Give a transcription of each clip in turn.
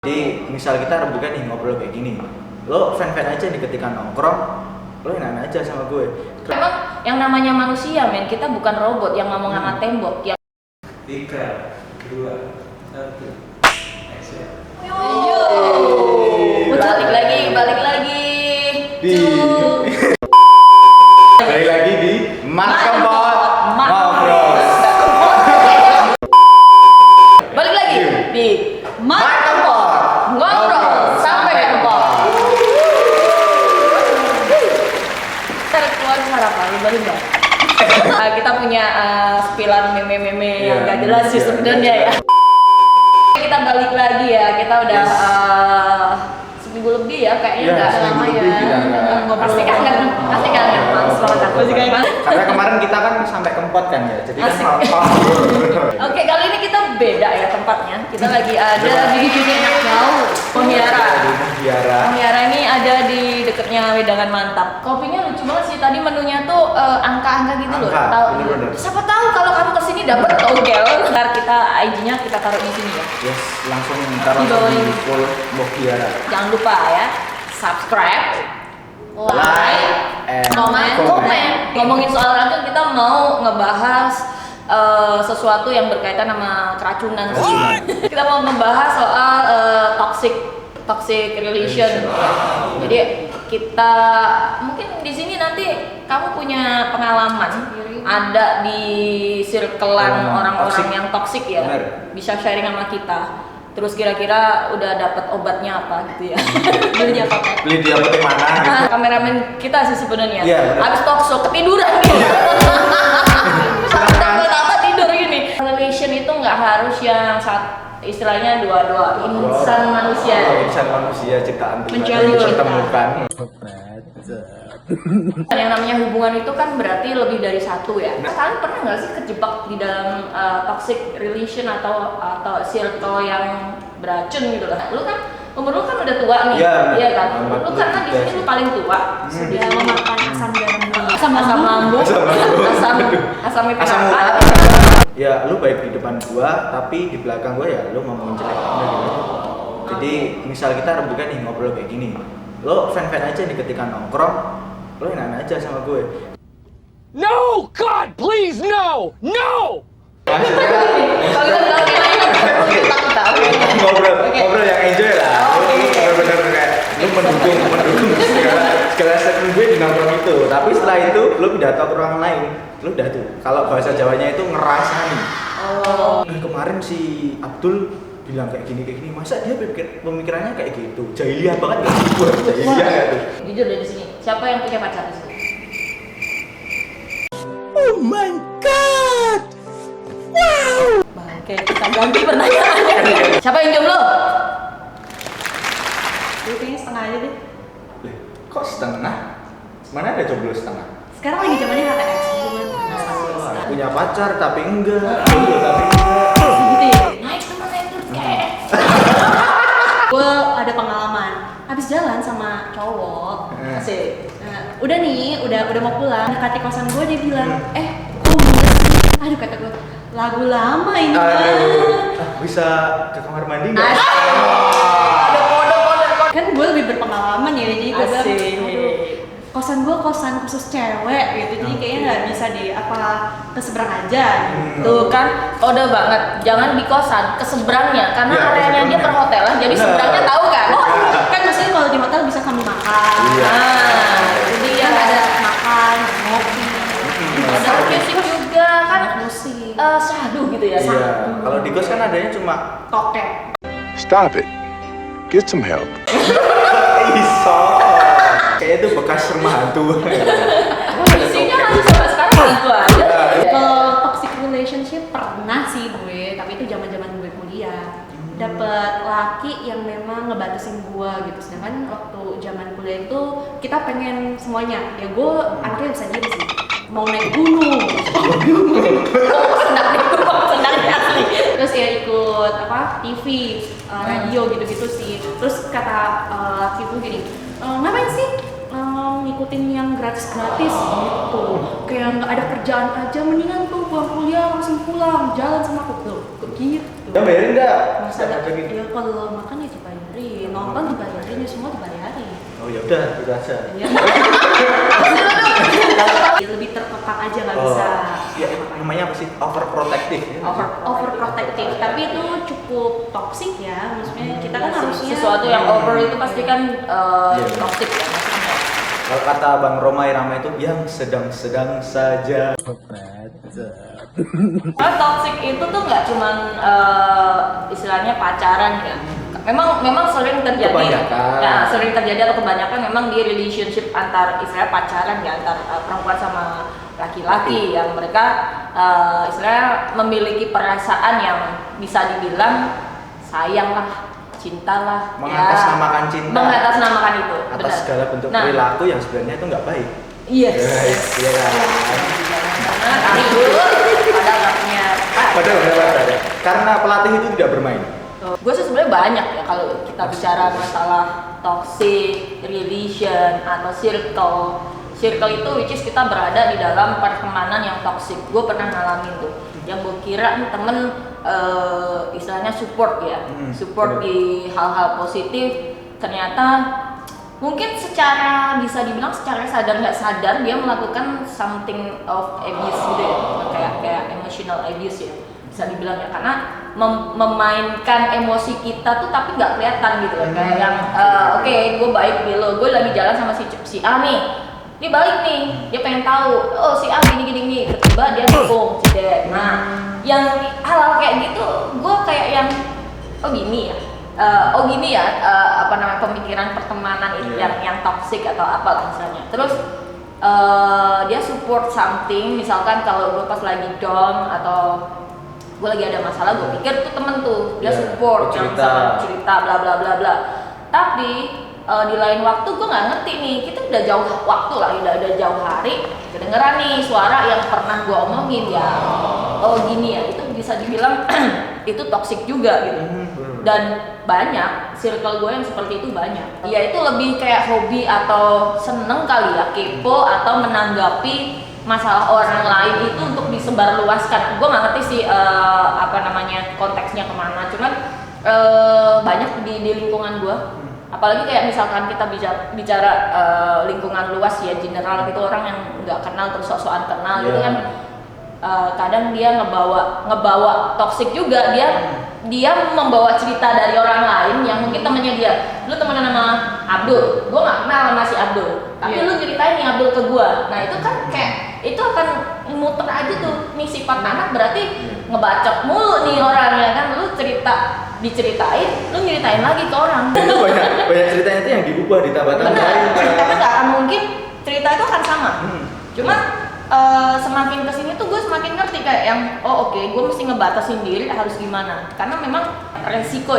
Jadi misal kita rembukan nih ngobrol kayak gini, lo fan-fan aja nih ketika nongkrong, lo enak aja sama gue. Emang yang namanya manusia men, kita bukan robot yang ngomong sama tembok yang 3, 2, 1, action. balik lagi Di balik lagi di Markempot Ngobrol. balik lagi di Markempot Ngobrol sampai kempot. Ntar keluar sarapan, baru nggak? Kita punya spilan meme-meme yang gak jelas sih sebenarnya ya. Kita balik lagi ya, kita udah seminggu lebih ya kayaknya nggak lama ya. Pasti kangen Mas banget aku juga. Karena kemarin kita kan sampai kempot kan ya, jadi kan malam. Oke, kali ini kita beda ya tempatnya. Kita lagi ada di enak jauh. Mutiara ini ada di dekatnya Wedangan Mantap. Kopinya lucu banget sih. Tadi menunya tuh angka-angka gitu loh. Tahu? Siapa tahu kalau kamu kesini dapat togel. Ntar kita IG-nya kita taruh di sini ya. Yes, langsung taruh di full Mutiara. Jangan lupa ya, subscribe, like, komen. Ngomongin soal racun, kita mau ngebahas sesuatu yang berkaitan sama keracunan sih. Kita mau ngebahas soal toxic relation. Jadi kita mungkin di sini nanti kamu punya pengalaman ada di circlean orang-orang yang toxic ya. Bisa sharing sama kita. Terus kira-kira udah dapat obatnya apa gitu ya? Beli apa? Beli di apotek mana? Kameramen kita sih sebenarnya. Iya, abis talk show ketiduran nih. Sampai tidur gini. Relation itu nggak harus yang istilahnya dua insan manusia. Insan manusia ciptaan Tuhan Mencari cinta. ditemukan. Yang namanya hubungan itu kan berarti lebih dari satu ya. Kalian pernah nggak sih kejebak di dalam toxic relation atau circle yang beracun gitu lah? Lu kan umur lu kan udah tua nih, iya kan? Lu karena di sini lu paling tua, sudah memakan asam garam, asam lambung, asam neraka. Ya, lu baik di depan gua, tapi di belakang gua ya lu ngomongin jelek gitu. Jadi misal kita rembukan nih ngobrol kayak gini, lo fan-fan aja nih ketika nongkrong, lo enak aja sama gue. No, God, please, no, no. Maksudnya Kalau kita ngobrol yang enjoy lah. Bener-bener kayak lu mendukung segala statement gue di nongkrong itu. Tapi setelah itu lu pindah ke ruangan lain, lu udah tuh. Kalau bahasa Jawanya itu ngerasain. Kemarin si Abdul bilang kayak gini, masa dia pemikirannya kayak gitu? Jahiliyah banget gak sih? Jahiliyah gak tuh? Jujur dari sini, siapa yang punya pacar di sini? Oh my God. Wow. Bangke, kita ganti pertanyaannya. Siapa yang jomblo? Gue kayaknya setengah aja deh. Kok setengah? Mana ada jomblo setengah? Sekarang lagi zamannya HTS. Punya pacar tapi enggak. Jomblo tapi enggak. Gitu ya. Naik terus kayak. Gue ada pengalaman. Habis jalan sama cowok. Asik. Nah, udah nih, udah mau pulang. Dekati kosan gue dia bilang, kok mulai sih? Aduh kata gue, lagu lama ini kan. Bisa ke kamar mandi nggak? Ada kode. Kan gue lebih berpengalaman ya, jadi gue bilang, Asik. aduh, kosan gue kosan khusus cewek gitu, jadi kayaknya nggak bisa ke seberang aja. Tuh kan kode banget. Jangan di kosan, ke seberangnya karena Iya, areanya dia keseberangnya. perhotelan. Jadi Bener. seberangnya tahu kan? Oh, kan maksudnya kalau di hotel bisa sambil makan. Iya. Jadi Kan ada makan, ngopi, ada musik juga kan. musik, Syahdu gitu ya. Iya. Kalau di kos kan adanya cuma toket. Stop it. Get some help. iso. Kayak itu bekas rumah hantu. Isinya masih sampai sekarang gitu aja. Kalau toxic relationship pernah sih gue, tapi itu zaman gue kuliah. Dapet laki yang memang ngebatasin gue gitu. Sedangkan waktu zaman kuliah itu kita pengen semuanya. Ya gue anaknya bisa diri sih. Mau naik gunung. Senang asli. Terus ya ikut TV, radio gitu-gitu sih. Terus kata laki gue gini, ngapain sih ngikutin yang gratis-gratis gitu, kayak nggak ada kerjaan aja, mendingan tuh pulang kuliah langsung pulang jalan sama aku tuh gitu. Udah bayarin nggak? Masalah ya kalau makan ya coba ya udah itu aja. Lebih terkekang aja nggak Oh, bisa. ya, namanya apa sih, overprotective ya? Overprotective, tapi itu cukup toxic ya, maksudnya kita kan harusnya sesuatu yang over itu pasti kan Iya. toxic ya maksudnya. Kalau kata Bang Roma Irama itu yang sedang-sedang saja. Kalau toxic itu tuh nggak cuman istilahnya pacaran ya. Memang sering terjadi. Kebanyakan. Ya, sering terjadi atau kebanyakan memang di relationship antar istilah pacaran ya antar perempuan sama laki-laki yang mereka istilahnya memiliki perasaan yang bisa dibilang sayang lah, cinta lah, Mengatasnamakan cinta. mengatasnamakan itu. Atas benar. segala bentuk Nah, perilaku yang sebenarnya itu nggak baik. Yes. Iya kan? Karena ribut, padahal nggak punya. Padahal nggak ada. Karena pelatih itu tidak bermain. Gue sih sebenarnya banyak ya kalau kita bicara masalah toxic relation atau circle. Circle itu which is kita berada di dalam pertemanan yang toxic. Gue pernah ngalamin tuh. Yang gue kira nih temen istilahnya support ya, support bener. di hal-hal positif. Ternyata mungkin secara bisa dibilang secara sadar nggak sadar dia melakukan something of abuse gitu ya, kayak emotional abuse ya bisa dibilang ya, karena memainkan emosi kita tuh tapi nggak kelihatan gitu kan, kayak yang oke, gue baik di lo, gue lagi jalan sama si A nih, dia balik nih, dia pengen tahu, oh si A gini, tiba dia dukung, cedek. Nah, yang hal kayak gitu, gue kayak yang oh gini ya, apa namanya pemikiran pertemanan itu yang toxic atau apalah misalnya. Terus dia support something, misalkan kalau gue pas lagi down atau gue lagi ada masalah, gue pikir tuh temen tuh dia support, yang misalkan cerita bla bla bla bla. Tapi di lain waktu gue nggak ngerti nih, kita udah jauh waktu lah, udah jauh hari, kedengeran nih suara yang pernah gue omongin ya, oh gini ya, itu bisa dibilang itu toxic juga gitu. Dan banyak circle gue yang seperti itu banyak. Dia itu lebih kayak hobi atau seneng kali ya, kepo atau menanggapi masalah orang lain itu untuk disebarluaskan. Gue nggak ngerti sih apa namanya konteksnya kemana. Cuman banyak di lingkungan gue. Apalagi kayak misalkan kita bicara lingkungan luas ya, general gitu, orang yang nggak kenal terus sok-sokan kenal gitu kan. Kadang dia ngebawa toxic juga, dia membawa cerita dari orang lain yang mungkin temannya dia. Lu temenan sama Abdul, gua nggak kenal sama si Abdul, tapi lu ceritain nih Abdul ke gua. Nah itu kan kayak itu akan muter aja tuh nih sifat anak, berarti ngebacok mulu nih orangnya kan. Lu diceritain, lu nyeritain lagi ke orang. Itu banyak ceritanya itu yang diubah, ditambah-tambahin. Benar, ceritanya nggak akan mungkin cerita itu akan sama. Cuma semakin kesini tuh gue semakin ngerti kayak yang oke, gue mesti ngebatasin diri harus gimana, karena memang resiko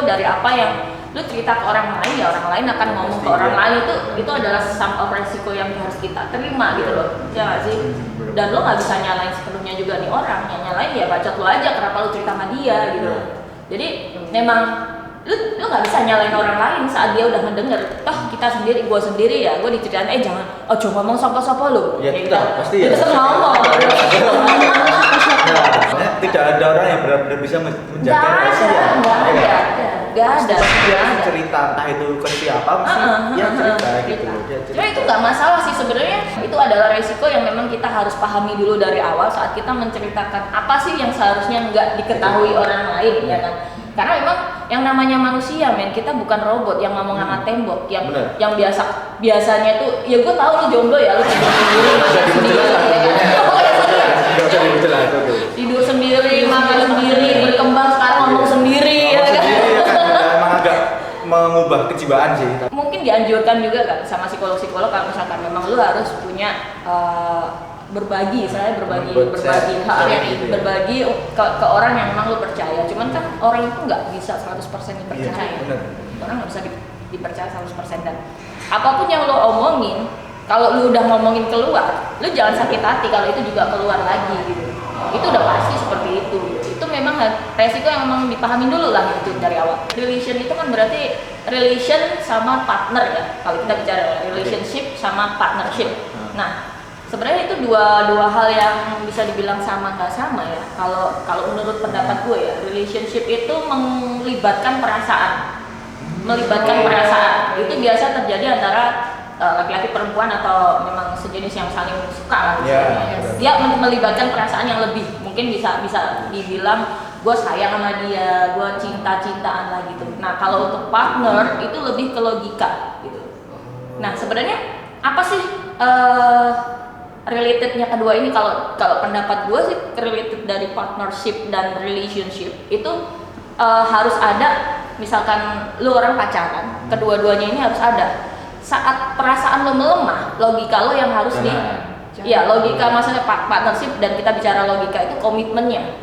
dari apa yang lu cerita ke orang lain, ya orang lain akan ngomong ke orang lain, itu adalah some of resiko yang harus kita terima gitu loh, ya nggak sih? Dan lo nggak bisa nyalain sepenuhnya juga nih orang, yang nyalain ya bacot lo aja kenapa lo cerita sama dia gitu. Jadi memang lu nggak bisa nyalain orang lain saat dia udah mendengar. Toh kita sendiri, gue sendiri ya, gue diceritain jangan coba ngomong sopo-sopo lu. Ya kita pasti ya. Kita ngomong. Tidak ada orang yang benar-benar bisa menjaga rahasia. Gak ada. Dia cerita entah itu ke siapa, mesti dia cerita gitu. Cuma itu nggak masalah sih sebenarnya. Itu adalah resiko yang memang kita harus pahami dulu dari awal saat kita menceritakan apa sih yang seharusnya nggak diketahui orang lain, ya kan? Karena memang yang namanya manusia, men, kita bukan robot yang ngomong sama tembok, yang biasanya tuh, ya gue tahu lu jomblo ya, lu tidur sendiri, makan sendiri, berkembang sekarang ngomong sendiri, ya kan? Emang agak mengubah kejiwaan sih. Mungkin dianjurkan juga kan sama psikolog-psikolog kalau misalkan memang lu harus punya berbagi ke orang yang memang lu percaya. Cuman kan orang itu nggak bisa 100% dipercaya. Orang nggak bisa dipercaya 100%. Dan apapun yang lu omongin, kalau lu udah ngomongin keluar, lu jangan sakit hati kalau itu juga keluar lagi gitu. Itu udah pasti seperti itu. Itu memang resiko yang memang dipahamin dulu lah gitu dari awal. Relation itu kan berarti relation sama partner ya. Kalau kita bicara relationship sama partnership. Nah, sebenarnya itu dua hal yang bisa dibilang sama nggak sama ya. Kalau menurut pendapat gue ya, relationship itu melibatkan perasaan itu biasa terjadi antara laki-laki perempuan atau memang sejenis yang saling suka lah. Dia melibatkan perasaan yang lebih, mungkin bisa dibilang gue sayang sama dia, gue cinta-cintaan lah gitu. Nah kalau untuk partner itu lebih ke logika gitu. Nah sebenarnya apa sih relatednya kedua ini? Kalau pendapat gue sih related dari partnership dan relationship itu harus ada. Misalkan lu orang pacaran, kedua-duanya ini harus ada. Saat perasaan lo melemah, logika lo yang harus logika maksudnya partnership, dan kita bicara logika itu komitmennya.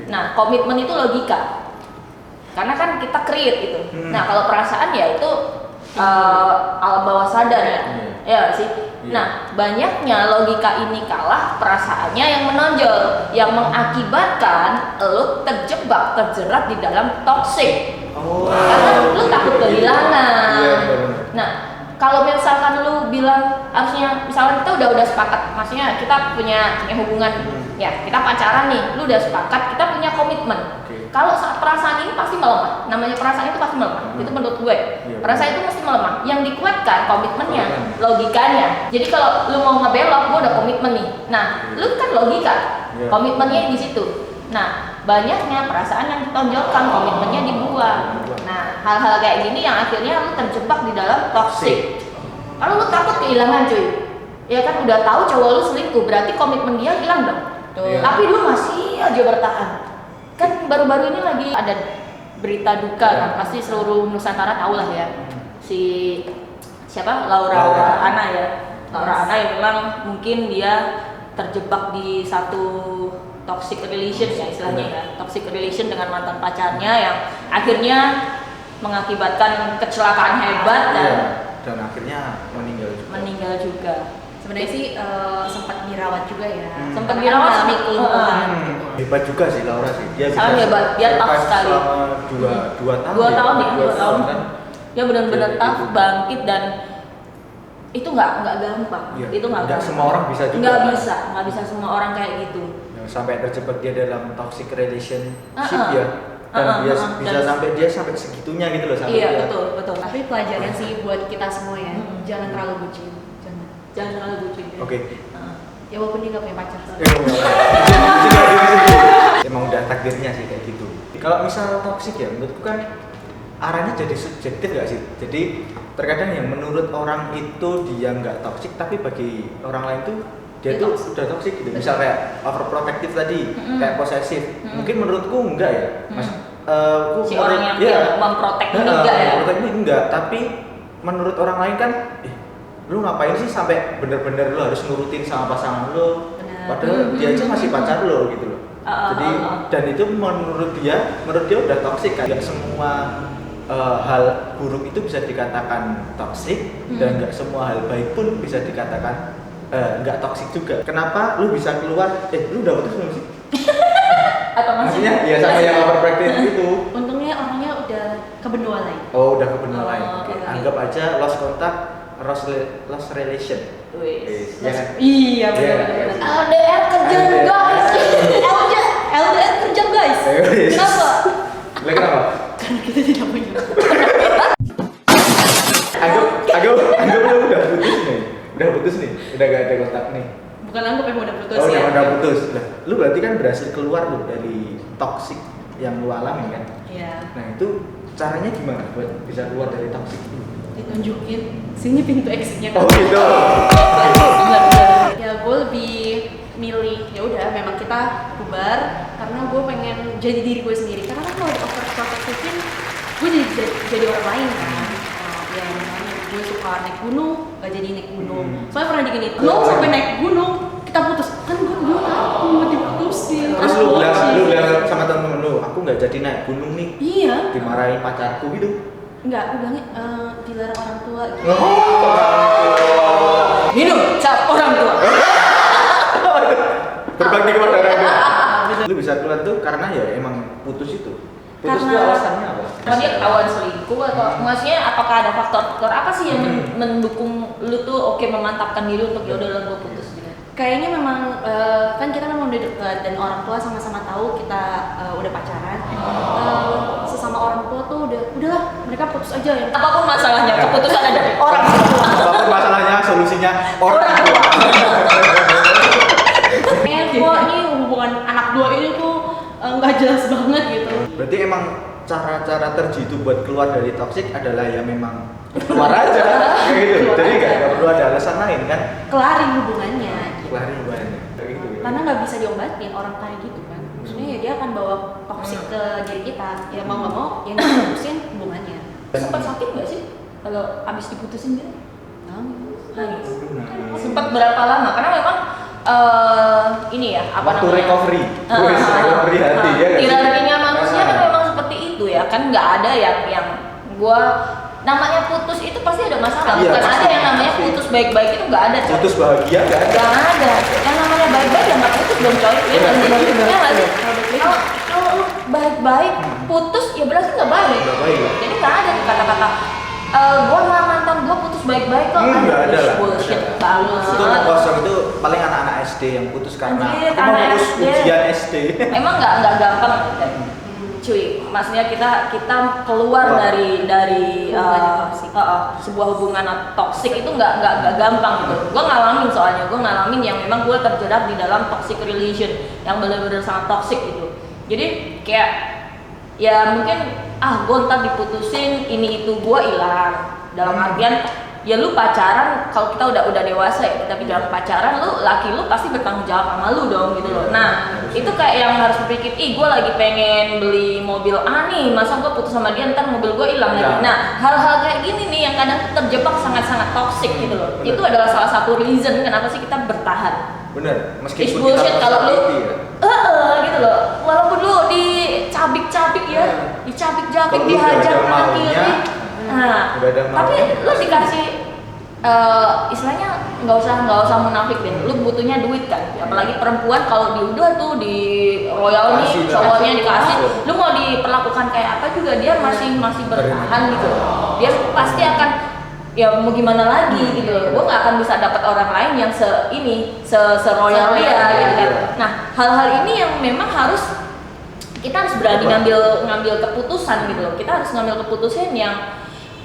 Nah, komitmen itu logika. Karena kan kita create itu. Nah, kalau perasaan ya itu alam bawah sadar ya. Ya sih. Nah, banyaknya logika ini kalah, perasaannya yang menonjol, yang mengakibatkan lo terjerat di dalam toxic. Karena lu takut kehilangan. Nah, kalau misalkan lu bilang harusnya, misalkan kita udah sepakat, maksudnya kita punya hubungan, ya kita pacaran nih, lu udah sepakat, kita punya komitmen. Kalau saat perasaan ini pasti melemah, namanya perasaan itu pasti melemah. Itu menurut gue, perasaan itu pasti melemah. Yang dikuatkan komitmennya, logikanya. Jadi kalau lu mau ngebelok, gue udah komitmen nih. Nah, lu kan logika, komitmennya di situ. Nah, banyaknya perasaan yang ditonjolkan, komitmennya dibuang. Nah, hal-hal kayak gini yang akhirnya lu terjebak di dalam toxic. Kalau lu takut kehilangan cuy, ya kan udah tahu cowok lu selingkuh, berarti komitmen dia hilang dong. Tapi lu masih aja bertahan. Kan baru-baru ini lagi ada berita duka kan, pasti seluruh Nusantara tahu lah ya. Si siapa? Laura Anna ya. Laura Anna yang memang mungkin dia terjebak di satu toxic relation ya istilahnya ya, toxic relation dengan mantan pacarnya yang akhirnya mengakibatkan kecelakaan hebat dan akhirnya meninggal juga. Sebenarnya sih sempat dirawat juga ya. Sempat dirawat alami kelumpuhan. Hebat juga sih Laura sih. Dia sangat hebat, dia tough sekali. Dua tahun. 2 tahun ya, 2 tahun. Kan? Dia benar-benar tough, bangkit, dan itu nggak gampang. Itu nggak gampang. Semua orang bisa juga. Nggak bisa semua orang kayak gitu. Sampai terjebak dia dalam toxic relationship ya, dan dia bisa sampai segitunya gitu loh sampai iya betul. Tapi pelajaran sih buat kita semua ya, jangan terlalu bucin, jangan terlalu bucin. Oke. Ya walaupun dia nggak punya pacar. Emang udah takdirnya sih kayak gitu. Kalau misal toxic ya, menurutku kan arahnya jadi subjektif gak sih? Jadi terkadang yang menurut orang itu dia nggak toxic, tapi bagi orang lain tuh dia tuh sudah toxic gitu. Misal kayak overprotective tadi, kayak posesif. Mungkin menurutku enggak ya, Mas. Si orang yang memprotek ini enggak ya? Memprotek ini enggak, tapi menurut orang lain kan, lu ngapain sih sampai bener-bener lu harus nurutin sama pasangan lu? Padahal dia aja masih pacar lu gitu loh. Jadi dan itu menurut dia udah toxic kan. Enggak semua hal buruk itu bisa dikatakan toxic, dan enggak semua hal baik pun bisa dikatakan nggak toksik juga. Kenapa lu bisa keluar? Lu udah putus belum sih? Atau maksudnya ya sama yang overprotective itu. Untungnya orangnya udah ke benua lain. Oh, udah ke benua lain. Okay. Anggap aja lost contact, lost relation. Ya kan? Iya benar. LDR kejam guys. LDR kejam guys. Kenapa? Kenapa? Karena kita tidak punya. Anggap lu udah putus nih, udah gak ada kontak nih. Bukan anggap yang udah putus ya. ya. Udah putus. Nah, lu berarti kan berhasil keluar lu dari toxic yang lu alami kan? Iya. Nah, itu caranya gimana buat bisa keluar dari toxic itu? Ditunjukin, sini pintu exitnya. Oh gitu. Benar-benar. Ya gue lebih milih, ya udah memang kita bubar karena gue pengen jadi diri gue sendiri. Karena kan kalau overprotective gue jadi orang lain kan. Ya misalnya gue suka naik gunung, gak jadi naik gunung. Soalnya pernah digini, lo sampai naik gunung, kita putus. Kan gue takut diputusin. Terus lu bilang sama temen-temen lu, aku gak jadi naik gunung nih. Iya. Dimarahin pacarku gitu. Enggak, aku bilangnya dilarang orang tua gitu. Minum cap orang tua. Berbakti kepada orang tua. Lu bisa keluar tuh karena ya emang putus itu. Putus itu alasannya apa? Dia ketahuan selingkuh atau maksudnya apakah ada faktor apa sih yang mendukung lu tuh memantapkan diri untuk ya udah gue putus gitu? kayaknya memang kan kita memang udah deket dan orang tua sama-sama tahu kita udah pacaran. Sesama orang tua tuh udahlah mereka putus aja ya. Apapun masalahnya, keputusan ada dari orang tua. Apapun masalahnya, solusinya orang tua. Kok ini hubungan anak dua ini tuh nggak jelas banget gitu. Berarti emang cara-cara terjitu buat keluar dari toksik adalah ya memang keluar aja kayak gitu. Jadi nggak perlu ada alasan lain kan? Kelarin hubungannya. Keluarin hubungannya kayak gitu. Karena nggak bisa diobatin orang kayak gitu kan. Maksudnya ya dia akan bawa toksik ke diri kita. Ya mau nggak mau yang diputusin hubungannya. Sempat sakit nggak sih kalau abis diputusin gitu? Nangis. Nah, Sempat berapa lama? Karena memang ini ya apa waktu namanya? recovery, recovery hati ya. Hierarkinya manusia kan memang seperti itu ya, kan nggak ada yang gua namanya putus itu pasti ada masalah. Iya, Bukan pasti. ada yang namanya putus baik-baik itu nggak ada. Coy. Putus bahagia nggak ada. Nggak ada. Yang namanya baik-baik ya nggak putus dong coy. Ya nggak sih? Ya nggak sih? Kalau lu baik-baik putus ya berarti nggak baik. Nggak baik. Jadi nggak ada tuh kata-kata gua sama mantan gua putus baik-baik kok. Nggak ada lah. Bullshit banget. Itu kosong itu paling anak-anak SD yang putus karena Anjir, aku mau anak putus SD. ujian SD. Emang nggak gampang, cuy. Maksudnya kita keluar Wah. dari Hubungan toksik. sebuah hubungan toksik itu nggak gampang gitu. Gue ngalamin soalnya, gue ngalamin yang memang gue terjerat di dalam toxic relation yang benar-benar sangat toxic gitu. Jadi kayak ya mungkin gue ntar diputusin ini itu gue hilang dalam artian ya lu pacaran kalau kita udah dewasa ya tapi dalam pacaran laki lu pasti bertanggung jawab sama lu dong gitu loh. Nah itu kayak yang harus berpikir gue lagi pengen beli mobil A nih, masa gue putus sama dia ntar mobil gue hilang lagi. Ya. Nah hal-hal kayak gini nih yang kadang terjebak sangat-sangat toxic gitu loh. Bener. Itu adalah salah satu reason kenapa sih kita bertahan. Bener, It's meskipun bullshit kita kalau lu ya. gitu loh. Walaupun lu dicabik-cabik ya, dicabik-cabik, Kalau lu udah dihajar ada kanan maunya, kiri. Nah, udah ada tapi maunya, lu dikasih istilahnya nggak usah munafik deh. Lu butuhnya duit kan. Apalagi perempuan kalau udah tuh di royal nih Kasih, cowoknya kasih. dikasih, lu mau diperlakukan kayak apa juga dia masih bertahan gitu. Dia pasti akan ya mau gimana lagi gitu loh. Gue nggak akan bisa dapat orang lain yang se-royal dia gitu kan. Nah, hal-hal ini yang memang kita harus berani ngambil keputusan gitu loh. Kita harus ngambil keputusan yang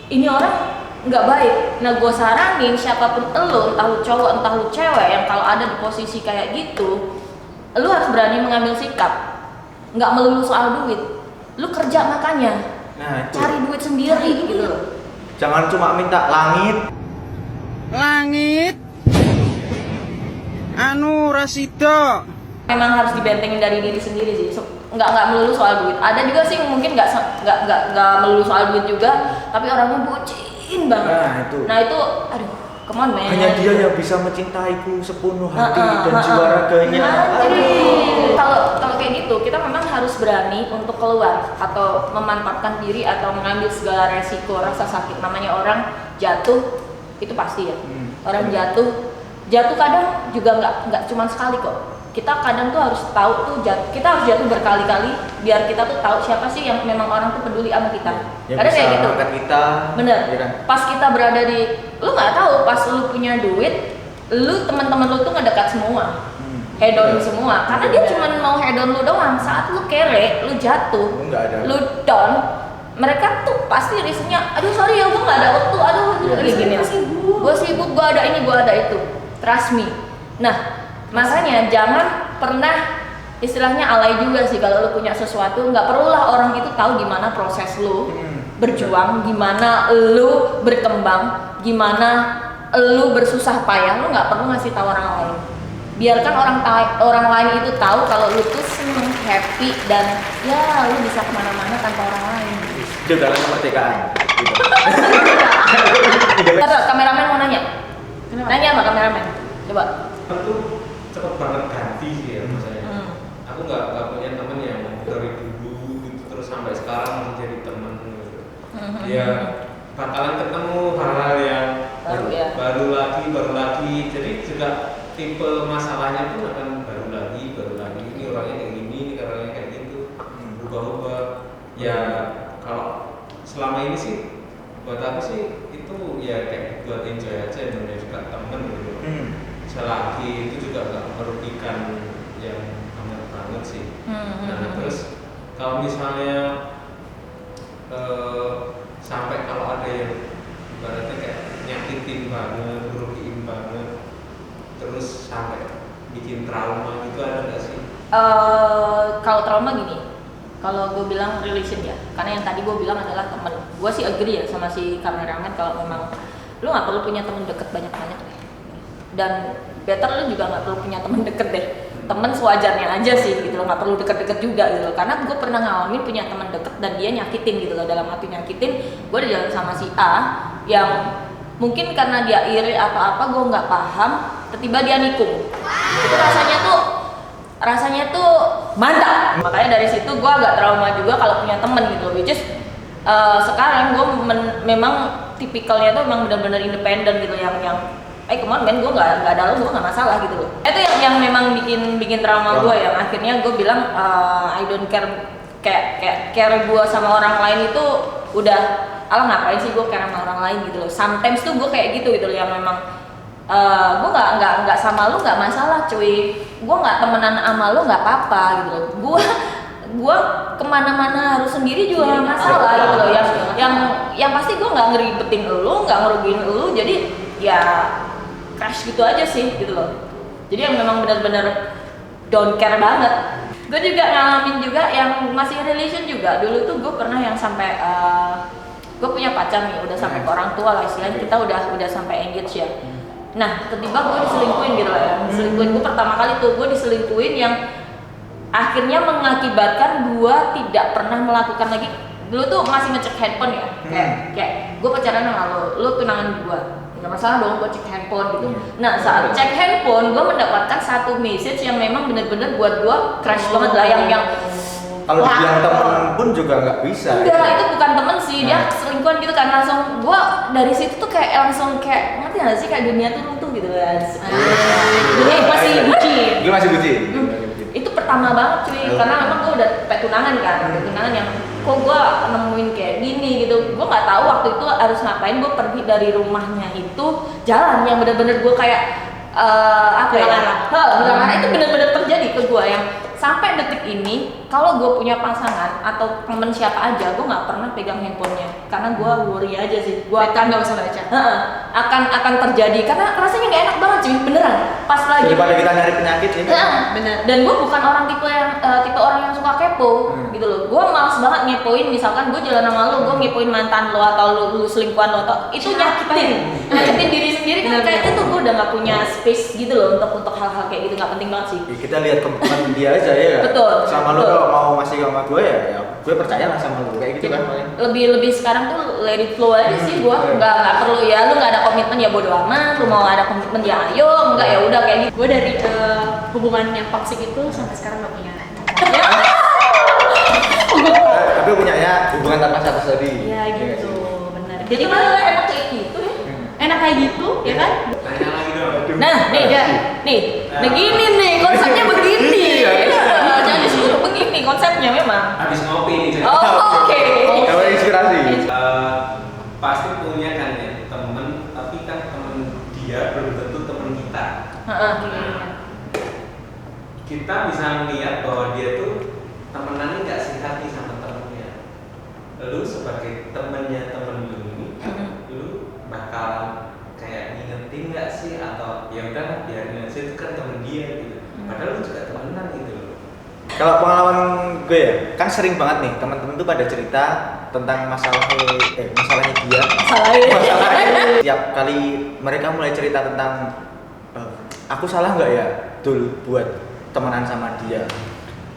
ini orang nggak baik. Nah, gue saranin siapapun elu, entah lu cowok, entah lu cewek yang kalau ada di posisi kayak gitu, lu harus berani mengambil sikap. Nggak melulu soal duit. Lu kerja makanya. Nah, itu. Cari duit sendiri gitu loh. Jangan cuma minta langit. Langit anu Rasido. Memang harus dibentengin dari diri sendiri sih. Nggak melulu soal duit. Ada juga sih mungkin nggak melulu soal duit juga, tapi orangnya bucin banget. Nah, itu. Aduh, come on man. Hanya dia yang bisa mencintaiku sepenuh hati dan jiwa raganya. Kalau kayak gitu, kita memang harus berani untuk keluar atau memanfaatkan diri atau mengambil segala resiko rasa sakit. Namanya orang jatuh itu pasti ya. Orang jatuh kadang juga nggak cuma sekali kok. Kita kadang tuh harus tahu tuh kita harus jatuh berkali-kali biar kita tuh tahu siapa sih yang memang orang tuh peduli sama kita. Yang Karena bisa kayak gitu. angkat kita. Bener. Ya kan? Pas kita berada di, lu nggak tahu pas lu punya duit, lu teman-teman lu tuh ngedekat semua, hedon semua. Karena dia cuma mau hedon lu doang. Saat lu kere, lu jatuh, Nggak ada. lu down, mereka tuh pasti risihnya, aduh sorry ya gue nggak ada waktu, aduh gini, gue sibuk, gue ada ini, gue ada itu. Trust me. Nah, makanya jangan pernah istilahnya alay juga sih kalau lu punya sesuatu. Nggak perlulah orang itu tahu gimana proses lu berjuang, gimana lu berkembang, gimana lu bersusah payah. Lu nggak perlu ngasih tahu orang lain. Biarkan orang lain itu tahu kalau lu tuh seneng, happy, dan ya lu bisa kemana-mana tanpa orang lain. Itu dalam kemerdekaan. Ada kameramen mau nanya? Nanya apa kameramen? Coba. Aku cepet banget ganti sih ya maksudnya. Aku nggak punya temen yang dari dulu gitu terus sampai sekarang masih jadi temen gitu. Ya bakalan ketemu hal-hal yang baru lagi. Jadi juga tipe masalahnya pun akan baru lagi. Ini orangnya kayak gini, ini orangnya kayak gitu, berubah-ubah. Ya kalau selama ini sih buat aku sih itu ya kayak buat enjoy aja, namanya juga temen gitu. selagi itu juga nggak merugikan yang amat banget sih. Nah terus kalau misalnya sampai kalau ada yang ibaratnya kayak nyakitin banget, merugiin banget, terus sampai bikin trauma gitu, ada nggak sih? Kalau trauma gini, kalau gue bilang relation ya, karena yang tadi gue bilang adalah temen. Gue sih agree ya sama si kameramen kalau memang lu nggak perlu punya temen deket banyak-banyak deh. Dan better lu juga nggak perlu punya temen deket deh. Temen sewajarnya aja sih gitu loh, nggak perlu deket-deket juga gitu loh. Karena gue pernah ngalamin punya temen deket dan dia nyakitin gitu loh, dalam arti nyakitin. Gue di jalan sama si A yang mungkin karena dia iri atau apa gue nggak paham, tiba-tiba dia nikung. Itu rasanya tuh mantap. Makanya dari situ gue agak trauma juga kalau punya temen gitu, which is sekarang gue memang tipikalnya tuh memang benar-benar independen gitu, yang come on man, gue nggak ada lo, gue nggak masalah gitu loh. Itu yang memang bikin trauma gue, yang akhirnya gue bilang I don't care gue sama orang lain itu udah alah ngapain sih gue care sama orang lain gitu loh. Sometimes tuh gue kayak gitu loh, yang memang gue nggak sama lu nggak masalah cuy, gue nggak temenan sama lu nggak apa-apa gitu loh. Gue kemana-mana harus sendiri juga nggak masalah gitu loh. Yang pasti gue nggak ngeribetin lu, nggak ngerugiin lu, jadi ya crash gitu aja sih gitu loh. Jadi yang memang benar-benar don't care banget. Gue juga ngalamin juga yang masih relation juga. Dulu tuh gue pernah yang sampai gue punya pacar nih, udah sampai ke orang tua lah istilahnya, kita udah sampai engage ya. Nah, tiba-tiba gue diselingkuhin gitu lah ya. Diselingkuhin gue pertama kali tuh, gue diselingkuhin yang akhirnya mengakibatkan gue tidak pernah melakukan lagi. Dulu tuh masih ngecek handphone ya, kayak gue pacaran sama lu tunangan gue, nggak masalah dong gue cek handphone gitu. Nah saat cek handphone gue mendapatkan satu message yang memang bener-bener buat gue crash banget lah, yang kalau dibilang temen pun juga nggak bisa. Enggak, itu bukan temen sih, dia selingkuhan gitu kan. Langsung gue dari situ tuh kayak langsung kayak ngerti nggak sih, kayak dunia tuh runtuh gitu kan. Dunia masih bucin. Gue masih bucin. Itu pertama banget cuy, karena memang gue udah tunangan kan, tunangan yang kok gue nemuin kayak gini gitu. Gue nggak tahu waktu itu harus ngapain. Gue pergi dari rumahnya itu jalan yang bener-bener gue kayak hilang arah. Itu bener-bener terjadi ke gue, yang sampai detik ini kalau gue punya pasangan atau temen siapa aja, gue nggak pernah pegang handphonenya karena gue worry aja sih. Gue akan nggak usah baca. Akan terjadi karena rasanya nggak enak banget cuy, beneran. Pas lagi daripada kita nyari penyakit ini. Bener. Dan gue bukan orang tipe orang yang suka kepo gitu loh. Gue males banget ngepoin, misalkan gue jalan sama lo, gue ngepoin mantan lo atau lu selingkuhan lo, atau itu nyakitin diri sendiri kan. Kayaknya tuh gue udah nggak punya space gitu loh untuk hal-hal kayak gitu, nggak penting banget sih. Kita lihat kepentingan dia aja ya. Betul. Sama lo kalau mau masih sama gue ya gue percaya lah sama lo kayak gitu kan. Lebih sekarang tuh let it flow aja sih gue. Nggak perlu ya, lu nggak ada komitmen ya bodo amat. Lu mau ada komitmen ya ayo, enggak ya udah kayak gitu. Gue dari hubungan yang toksik itu sampai sekarang gak punya. Tapi punyanya hubungan tanpa status tadi. Iya gitu, benar. Jadi malah enak kayak gitu ya. Enak kayak gitu, ya kan? Tanya lagi dong. Nah, nih, begini nih konsepnya begini. Jangan disuruh begini konsepnya memang. Habis ngopi nih. jadi. Oke. Kalau inspirasi. Pasti punya kan ya temen, tapi kan temen dia belum tentu temen kita. Kita bisa melihat bahwa dia tuh temenan nggak sehat nih sama temennya. Lu sebagai temennya temen lu ini, lu bakal kayak ngingetin nggak sih, atau ya udah biarin aja, itu kan temen dia gitu. Padahal lu juga temenan gitu loh. Kalau pengalaman gue ya, kan sering banget nih teman-teman tuh pada cerita tentang masalahnya dia. Masalahnya. Tiap kali mereka mulai cerita tentang aku salah nggak ya dulu buat temenan sama dia,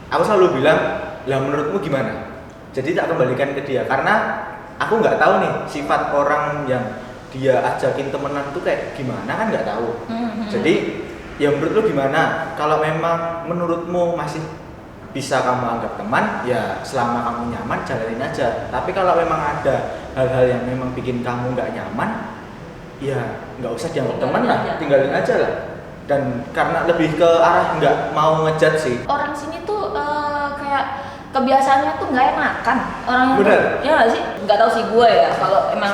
aku selalu bilang, lah menurutmu gimana? Jadi tak kembalikan ke dia, karena aku nggak tahu nih sifat orang yang dia ajakin temenan tuh kayak gimana, kan nggak tahu. Jadi ya menurut lu gimana? Kalau memang menurutmu masih bisa kamu anggap teman, ya selama kamu nyaman jalanin aja. Tapi kalau memang ada hal-hal yang memang bikin kamu nggak nyaman, ya nggak usah dianggap teman lah, tinggalin aja lah. Dan karena lebih ke arah nggak mau ngejudge sih. Orang sini tuh kayak kebiasaannya tuh nggak enakan orang. Bener. Ya nggak sih? Nggak tahu sih gue ya. Kalau emang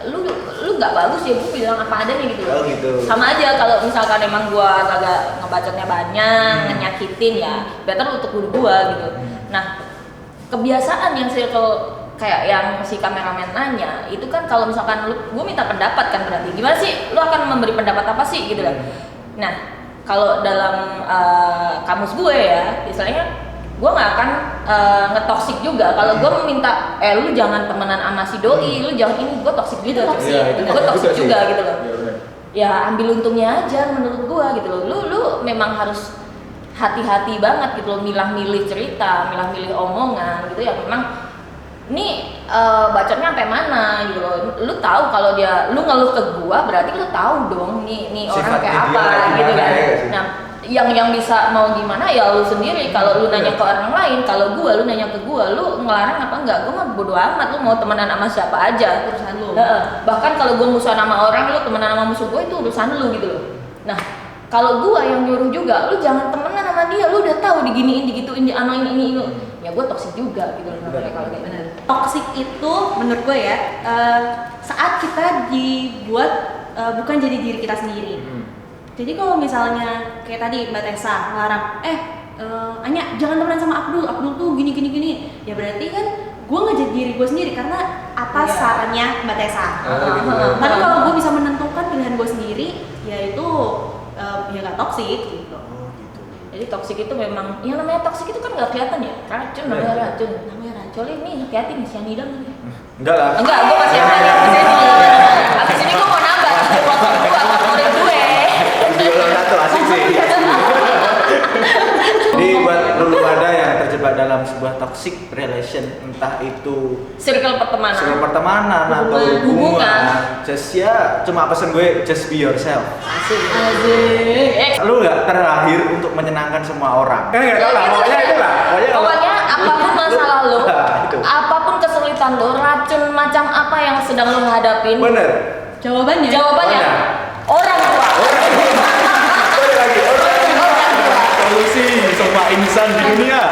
lu lu nggak bagus ya gue bilang apa adanya gitu loh. Oh, gitu. Sama aja kalau misalkan emang gue agak ngebacotnya banyak, nyakitin ya better untuk gue gitu. Nah kebiasaan yang circle kayak yang si kameramen nanya itu kan kalau misalkan gue minta pendapat kan berarti gimana sih lu akan memberi pendapat apa sih gitu kan. Nah kalau dalam kamus gue ya istilahnya gue nggak akan ngetoksik juga kalau gue meminta lu jangan temenan sama si doi, lu jangan ini, gue toksik juga toksik, gue toksik juga gitu loh. Ya ambil untungnya aja menurut gue gitu loh. Lu memang harus hati-hati banget gitu loh, milah-milih cerita, milah-milih omongan gitu ya. Memang ini bacotnya sampai mana gitu loh. Lu tahu kalau lu ngeluh ke gua berarti lu tahu dong nih orang kayak apa gitu kan. Nah, yang bisa mau gimana ya lu sendiri. Kalau lu nanya ke orang lain, kalau lu nanya ke gua, lu ngelarang apa enggak? Gua mah bodo amat, lu mau temenan sama siapa aja urusan lu. Bahkan kalau gua musuhan sama orang, lu temenan sama musuh gua itu urusan lu gitu loh. Nah, kalau gua yang nyuruh juga, lu jangan temenan sama dia, lu udah tahu diginiin, digituin, dianoin ini. Ya gua toksik juga gitu loh kalau kayak benar. Toksik itu menurut gue ya saat kita dibuat bukan jadi diri kita sendiri. Jadi kalau misalnya kayak tadi Mbak Tessa ngelarang, Anya jangan temenan sama Abdul tuh gini. Ya berarti kan gue nggak jadi diri gue sendiri karena atas sarannya Mbak Tessa. Tapi kalau gue bisa menentukan pilihan gue sendiri, ya itu ya nggak toksik gitu. Jadi toksik itu memang, yang namanya toksik itu kan nggak kelihatan ya, racun namanya racun. Kecuali nih hati-hati nih cyanida nih. Enggak lah. Enggak, gue masih ada nih abis ini. Abis ini gue mau nambah motor gue, motorin gue. Jualan satu asik sih. Jadi buat lu ada yang terjebak dalam sebuah toxic relation, entah itu circle pertemanan atau hubungan, just ya cuma pesan gue just be yourself. Asik. Lu nggak terlahir untuk menyenangkan semua orang. Kan nggak tahu lah, pokoknya itu lah. Pokoknya apapun masalah lu, itu. apapun kesulitan lu, racun macam apa yang sedang lu hadapin. Bener. Jawabannya orang tua. Solusi semua insan di dunia.